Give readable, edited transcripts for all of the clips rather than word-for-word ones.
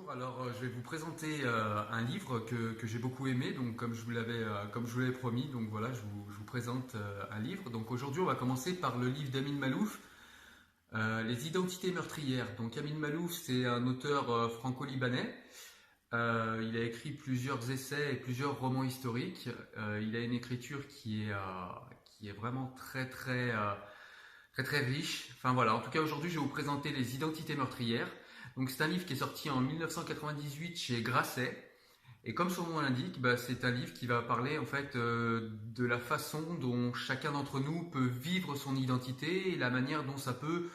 Bonjour, alors je vais vous présenter un livre que j'ai beaucoup aimé, donc comme je vous l'avais promis, donc voilà, je vous présente un livre. Donc aujourd'hui, on va commencer par le livre d'Amin Maalouf, Les identités meurtrières. Donc Amin Maalouf, c'est un auteur franco-libanais. Il a écrit plusieurs essais et plusieurs romans historiques. Il a une écriture qui est vraiment très riche. Enfin voilà, en tout cas aujourd'hui, je vais vous présenter Les identités meurtrières. Donc c'est un livre qui est sorti en 1998 chez Grasset. Et comme son nom l'indique, c'est un livre qui va parler en fait de la façon dont chacun d'entre nous peut vivre son identité et la manière dont ça peut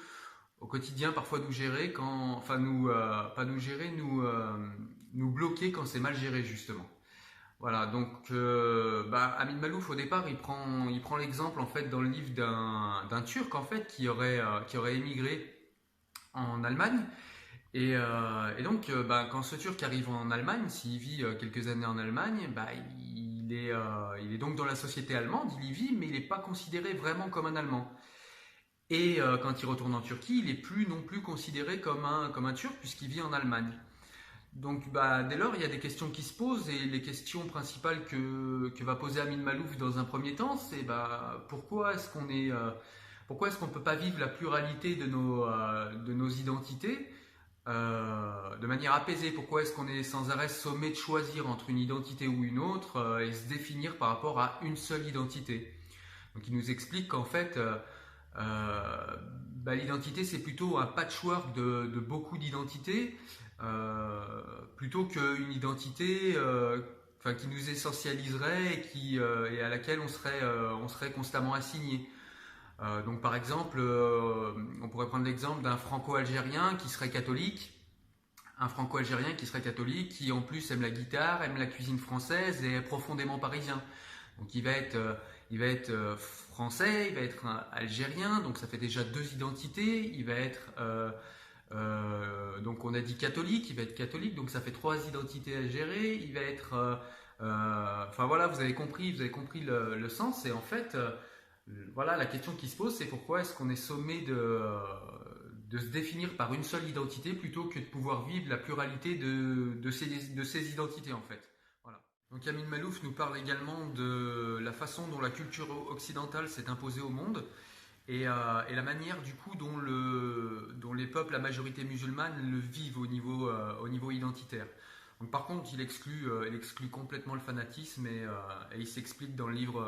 au quotidien parfois nous gérer quand, enfin nous, pas nous gérer, nous bloquer quand c'est mal géré justement. Voilà, donc Amin Maalouf au départ il prend l'exemple en fait dans le livre d'un Turc en fait qui aurait émigré en Allemagne et donc, quand ce Turc arrive en Allemagne, s'il vit quelques années en Allemagne, il est donc dans la société allemande, il y vit, mais il n'est pas considéré vraiment comme un Allemand. Et quand il retourne en Turquie, il n'est plus non plus considéré comme un Turc puisqu'il vit en Allemagne. Donc, dès lors, il y a des questions qui se posent et les questions principales que va poser Amin Maalouf dans un premier temps, c'est pourquoi est-ce qu'on ne peut pas vivre la pluralité de nos identités de manière apaisée? Pourquoi est-ce qu'on est sans arrêt sommé de choisir entre une identité ou une autre et se définir par rapport à une seule identité? Donc il nous explique qu'en fait, l'identité c'est plutôt un patchwork de beaucoup d'identités plutôt qu'une identité qui nous essentialiserait et à laquelle on serait constamment assigné. Donc par exemple, on pourrait prendre l'exemple d'un franco-algérien qui serait catholique, un franco-algérien qui serait catholique, qui en plus aime la guitare, aime la cuisine française et est profondément parisien. Donc il va être français, il va être algérien, donc ça fait déjà deux identités. Il va être donc on a dit catholique, il va être catholique, donc ça fait trois identités à gérer. Il va être enfin voilà, vous avez compris le sens. Et en fait voilà, la question qui se pose, c'est pourquoi est-ce qu'on est sommé de se définir par une seule identité plutôt que de pouvoir vivre la pluralité de ces identités en fait. Voilà. Donc Amin Maalouf nous parle également de la façon dont la culture occidentale s'est imposée au monde et la manière du coup dont les peuples à majorité musulmane le vivent au niveau identitaire. Donc, par contre, il exclut complètement le fanatisme et il s'explique dans le livre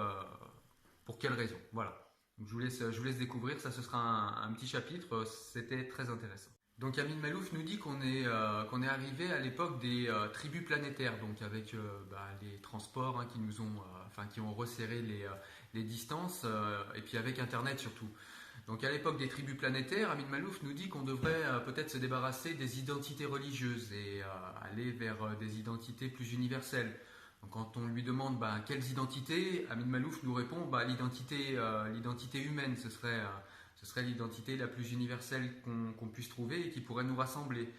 pour quelles raisons. Voilà. Donc, je vous laisse découvrir, ça ce sera un petit chapitre, c'était très intéressant. Donc Amin Maalouf nous dit qu'on est arrivé à l'époque des tribus planétaires, donc avec les transports qui nous ont, qui ont resserré les distances, et puis avec Internet surtout. Donc à l'époque des tribus planétaires, Amin Maalouf nous dit qu'on devrait peut-être se débarrasser des identités religieuses et aller vers des identités plus universelles. Donc quand on lui demande quelles identités, Amin Maalouf nous répond l'identité humaine, ce serait l'identité la plus universelle qu'on puisse trouver et qui pourrait nous rassembler.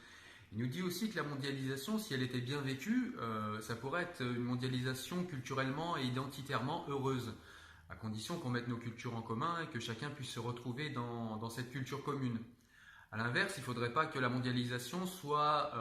Il nous dit aussi que la mondialisation, si elle était bien vécue, ça pourrait être une mondialisation culturellement et identitairement heureuse, à condition qu'on mette nos cultures en commun et que chacun puisse se retrouver dans cette culture commune. A l'inverse, il ne faudrait pas que la mondialisation soit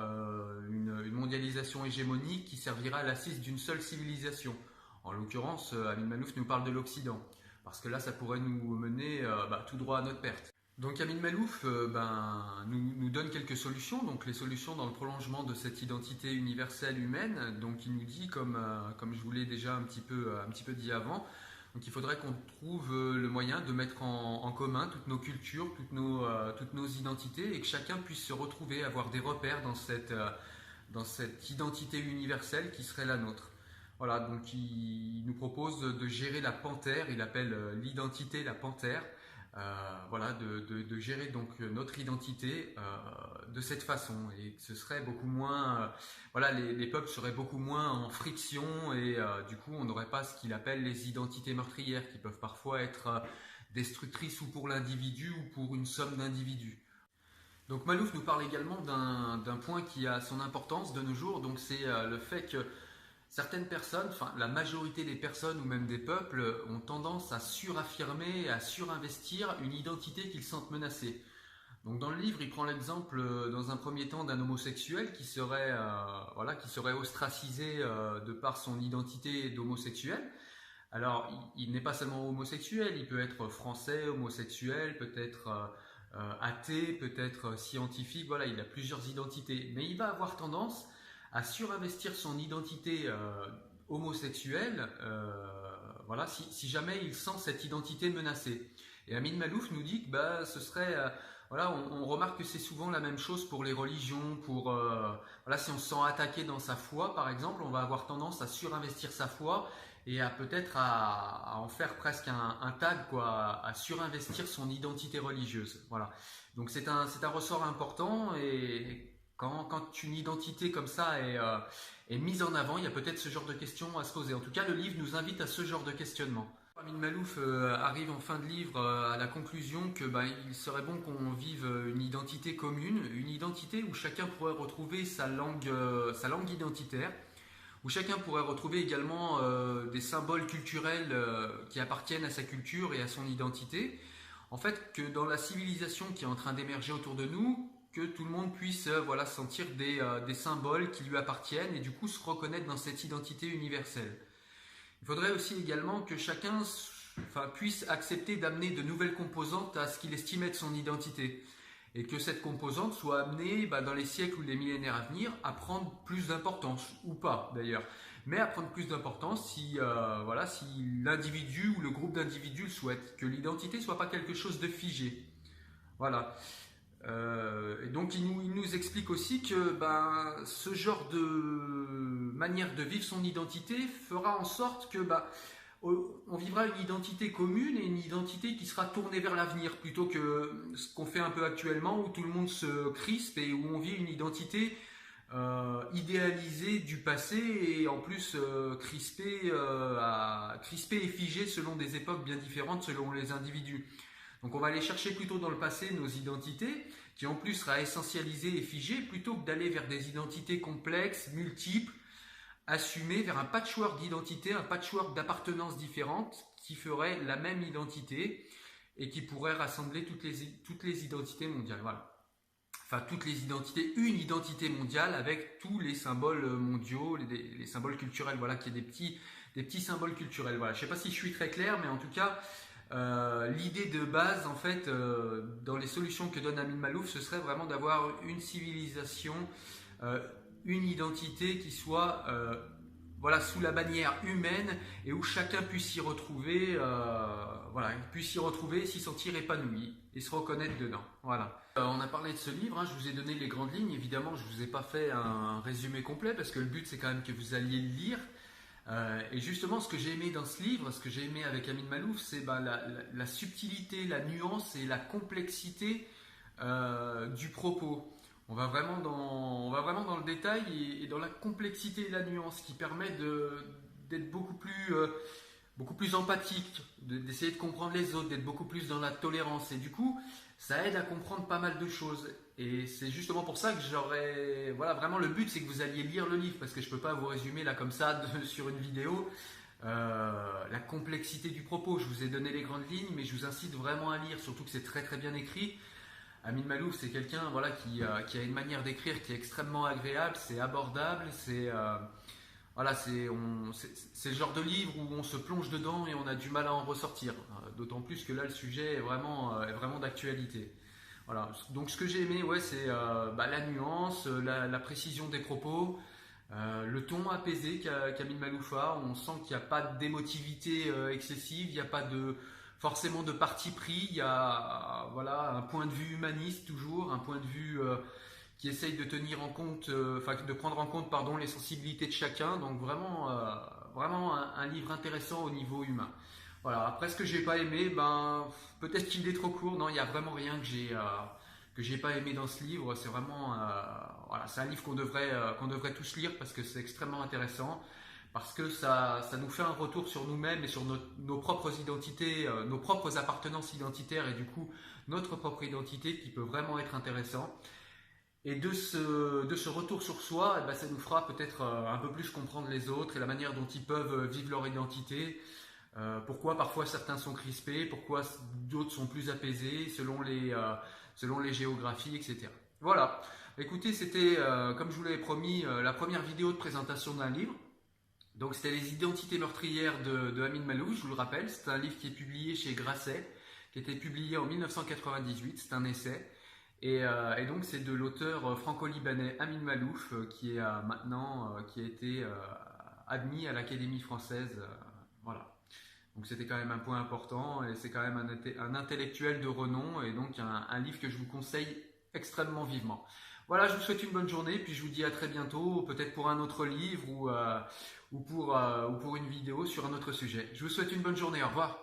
une mondialisation hégémonique qui servira à l'assise d'une seule civilisation. En l'occurrence, Amin Maalouf nous parle de l'Occident, parce que là, ça pourrait nous mener tout droit à notre perte. Donc Amin Maalouf nous donne quelques solutions, donc les solutions dans le prolongement de cette identité universelle humaine. Donc il nous dit, comme je vous l'ai déjà un petit peu dit avant, donc il faudrait qu'on trouve le moyen de mettre en commun toutes nos cultures, toutes nos identités et que chacun puisse se retrouver, avoir des repères dans cette identité universelle qui serait la nôtre. Voilà, donc il nous propose de gérer la panthère, il appelle l'identité la panthère. Voilà, de gérer donc notre identité de cette façon et ce serait beaucoup moins voilà, les peuples seraient beaucoup moins en friction et du coup on n'aurait pas ce qu'il appelle les identités meurtrières qui peuvent parfois être destructrices ou pour l'individu ou pour une somme d'individus. Donc Maalouf nous parle également d'un point qui a son importance de nos jours, donc c'est le fait que certaines personnes, enfin la majorité des personnes ou même des peuples ont tendance à suraffirmer, à surinvestir une identité qu'ils sentent menacée. Donc dans le livre, il prend l'exemple dans un premier temps d'un homosexuel voilà, qui serait ostracisé de par son identité d'homosexuel. Alors, il n'est pas seulement homosexuel, il peut être français, homosexuel, peut-être athée, peut-être scientifique, voilà, il a plusieurs identités. Mais il va avoir tendance à surinvestir son identité homosexuelle, voilà, si jamais il sent cette identité menacée. Et Amin Malouf nous dit que bah, ce serait... voilà, on remarque que c'est souvent la même chose pour les religions, voilà, si on se sent attaqué dans sa foi, par exemple, on va avoir tendance à surinvestir sa foi et à peut-être à en faire presque un tag, quoi, à surinvestir son identité religieuse. Voilà. Donc c'est un ressort important et quand une identité comme ça est mise en avant, il y a peut-être ce genre de questions à se poser. En tout cas, le livre nous invite à ce genre de questionnement. Amin Malouf arrive en fin de livre à la conclusion que bah, il serait bon qu'on vive une identité commune, une identité où chacun pourrait retrouver sa langue identitaire, où chacun pourrait retrouver également des symboles culturels qui appartiennent à sa culture et à son identité. En fait, que dans la civilisation qui est en train d'émerger autour de nous, que tout le monde puisse voilà, sentir des symboles qui lui appartiennent et du coup se reconnaître dans cette identité universelle. Il faudrait aussi également que chacun puisse accepter d'amener de nouvelles composantes à ce qu'il estime être son identité. Et que cette composante soit amenée dans les siècles ou les millénaires à venir à prendre plus d'importance, ou pas d'ailleurs, mais à prendre plus d'importance si, voilà, si l'individu ou le groupe d'individus le souhaite, que l'identité ne soit pas quelque chose de figé. Voilà. Et donc il nous explique aussi que ce genre de manière de vivre son identité fera en sorte que on vivra une identité commune et une identité qui sera tournée vers l'avenir plutôt que ce qu'on fait un peu actuellement où tout le monde se crispe et où on vit une identité idéalisée du passé et en plus crispée et figée selon des époques bien différentes selon les individus. Donc on va aller chercher plutôt dans le passé nos identités, qui en plus sera essentialisée et figée, plutôt que d'aller vers des identités complexes, multiples, assumées, vers un patchwork d'identités, un patchwork d'appartenances différentes, qui ferait la même identité et qui pourrait rassembler toutes les identités mondiales. Voilà. Enfin, toutes les identités, une identité mondiale avec tous les symboles mondiaux, les symboles culturels, voilà, qu'il y ait des petits symboles culturels. Voilà. Je ne sais pas si je suis très clair, mais en tout cas... l'idée de base, en fait, dans les solutions que donne Amin Malouf, ce serait vraiment d'avoir une civilisation, une identité qui soit voilà, sous la bannière humaine et où chacun puisse s'y retrouver, voilà, puisse s'y retrouver, s'y sentir épanoui et se reconnaître dedans. Voilà. On a parlé de ce livre, hein, je vous ai donné les grandes lignes. Évidemment, je ne vous ai pas fait un résumé complet parce que le but, c'est quand même que vous alliez le lire. Et justement, ce que j'ai aimé dans ce livre, ce que j'ai aimé avec Amin Malouf, c'est la subtilité, la nuance et la complexité du propos. On va vraiment dans le détail et dans la complexité et la nuance qui permet d'être beaucoup plus empathique, d'essayer de comprendre les autres, d'être beaucoup plus dans la tolérance. Et du coup, ça aide à comprendre pas mal de choses. Et c'est justement pour ça que voilà, vraiment le but c'est que vous alliez lire le livre, parce que je ne peux pas vous résumer là comme ça sur une vidéo la complexité du propos. Je vous ai donné les grandes lignes, mais je vous incite vraiment à lire, surtout que c'est très très bien écrit. Amin Malouf, c'est quelqu'un voilà, qui a une manière d'écrire qui est extrêmement agréable, c'est abordable, voilà, c'est le genre de livre où on se plonge dedans et on a du mal à en ressortir. D'autant plus que là, le sujet est vraiment d'actualité. Voilà. Donc ce que j'ai aimé, ouais, c'est la nuance, la précision des propos, le ton apaisé qu'Amin Malouf a. On sent qu'il n'y a pas d'émotivité excessive, il n'y a pas forcément de parti pris. Il y a voilà, un point de vue humaniste toujours, un point de vue qui essaye de tenir en compte, de prendre en compte pardon, les sensibilités de chacun. Donc vraiment un livre intéressant au niveau humain. Voilà. Après ce que j'ai pas aimé, peut-être qu'il est trop court. Non, il n'y a vraiment rien que j'ai pas aimé dans ce livre. C'est vraiment voilà, c'est un livre qu'on devrait tous lire parce que c'est extrêmement intéressant, parce que ça nous fait un retour sur nous-mêmes et sur nos propres identités, nos propres appartenances identitaires et du coup notre propre identité qui peut vraiment être intéressant. Et de ce retour sur soi, ça nous fera peut-être un peu plus comprendre les autres et la manière dont ils peuvent vivre leur identité. Pourquoi parfois certains sont crispés, pourquoi d'autres sont plus apaisés selon les géographies, etc. Voilà. Écoutez, c'était, comme je vous l'avais promis, la première vidéo de présentation d'un livre. Donc c'était Les identités meurtrières de Amin Maalouf, je vous le rappelle. C'est un livre qui est publié chez Grasset, qui a été publié en 1998. C'est un essai. Et donc c'est de l'auteur franco-libanais Amin Maalouf qui est maintenant qui a été admis à l'Académie française. Voilà. Donc c'était quand même un point important et c'est quand même un intellectuel de renom et donc un livre que je vous conseille extrêmement vivement. Voilà, je vous souhaite une bonne journée puis je vous dis à très bientôt, peut-être pour un autre livre ou pour une vidéo sur un autre sujet. Je vous souhaite une bonne journée, au revoir.